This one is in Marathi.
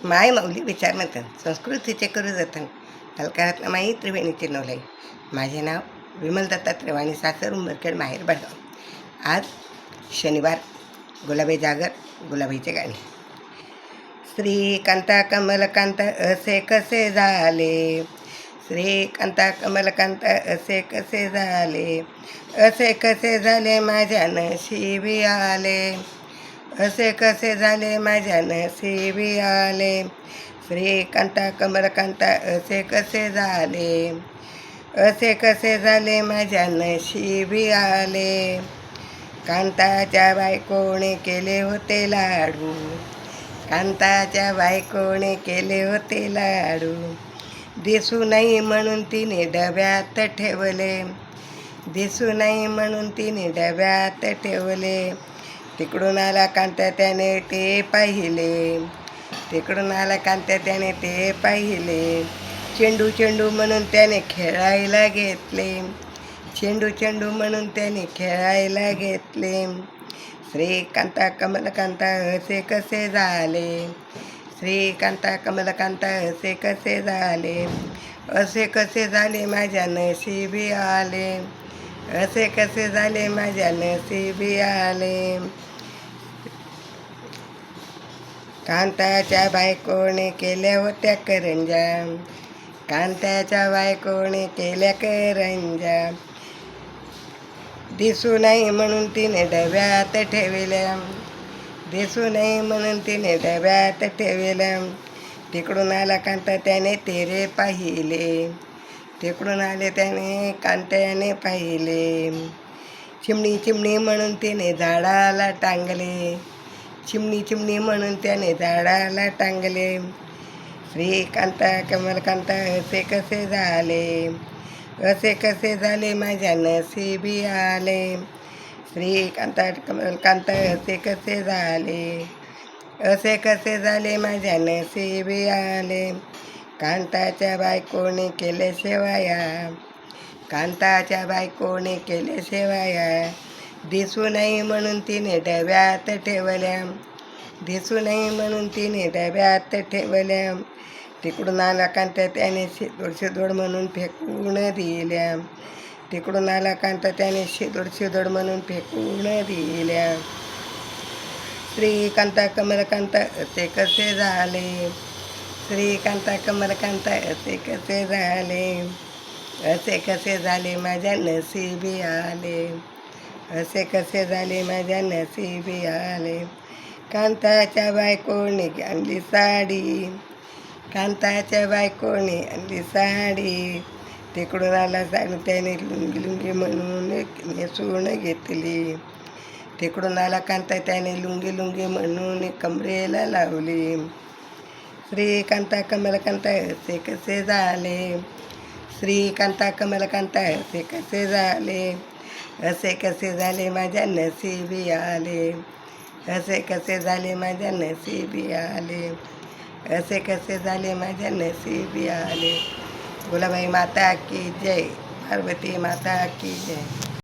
माय माऊली विचार म्हणतात संस्कृतीचे करू जतन अलकारातला माई त्रिवेणीचे नवलाई. माझे नाव विमल दत्तात्रय वाणी, सासर उंबरखेड, माहेर बडगाव. आज शनिवार, गुलाबी जागर, गुलाबीचे गाणे. श्रीकांता कमलकांत असे कसे झाले, श्रीकांता कमलकांत असे कसे झाले, असे कसे झाले माझ्या नशिबी आले, असे कसे झाले माझ्या नशिबी आले. श्रीकांता कमलकांता असे कसे झाले, असे कसे झाले माझ्या नशिबी आले. कांताच्या बायकोने केले होते लाडू, कांताच्या बायकोने केले होते लाडू. दिसू नाही म्हणून तिने डब्यात ठेवले, दिसू नाही म्हणून तिने डब्यात ठेवले. तिकडून आला कांता त्याने ते पाहिले, तिकडून आला कांता त्याने ते पाहिले. चेंडू चेंडू म्हणून त्याने खेळायला घेतले, चेंडू चेंडू म्हणून त्याने खेळायला घेतले. श्रीकांता कमलकांता असे कसे झाले, श्रीकांता कमलकांता असे कसे झाले, असे कसे झाले माझ्या नशिबी आले, असे कसे झाले माझ्या नशिबी आले. कांताच्या बायकोने केल्या होत्या करंजा, कांताच्या बायकोने केल्या करंजा. दिसू नाही म्हणून तिने डब्यात ठेवल्या, दिसू नाही म्हणून तिने डब्यात ठेवल्या. तिकडून आला कांता त्याने तेरे पाहिले, तिकडून आले त्याने कांत्याने पाहिले. चिमणी चिमणी म्हणून तिने झाडाला टांगले, चिमणी चिमणी म्हणून त्याने झाडाला टांगले. श्रीकांता कमलकांता असे कसे झाले, असे कसे झाले माझ्या नशिबी आले. श्रीकांता कमलकांता असे कसे झाले, असे कसे झाले माझ्या नशिबी आले. कांताच्या बायकोने केले शेवाया, कांताच्या बायकोने केले शेवाया. दिसू नाही म्हणून तिने डब्यात ठेवल्या, दिसू नाही म्हणून तिने डब्यात ठेवल्या. तिकडून आला कांता त्याने शिदोड शिदोड म्हणून फेकून दिल्या, तिकडून आला कांता त्याने शिदोड शिदोड म्हणून फेकून दिल्या. श्रीकांता कमलकांता असे कसे झाले, श्रीकांता कमलकांता असे कसे झाले, असे कसे झाले माझ्या नशिबी आले, असे कसे झाले माझ्या नशिबी आले. कांताच्या बायकोने आणली साडी, कांताच्या बायकोने आणली साडी. तिकडून आला साडी त्याने लुंगी लुंगी म्हणून नेसून घेतली, तिकडून आला कांता त्याने लुंगी लुंगी म्हणून कमरेला लावली. श्रीकांता कमलकांता असे कसे झाले, श्रीकांता कमलकांता असे कसे झाले, असे कसे झाले माझ्या नशिबी आले, असे कसे झाले माझ्या नशिबी आले, असे कसे झाले माझ्या नशिबी आले. गुलाबाई माता की जय, पार्वती माता की जय.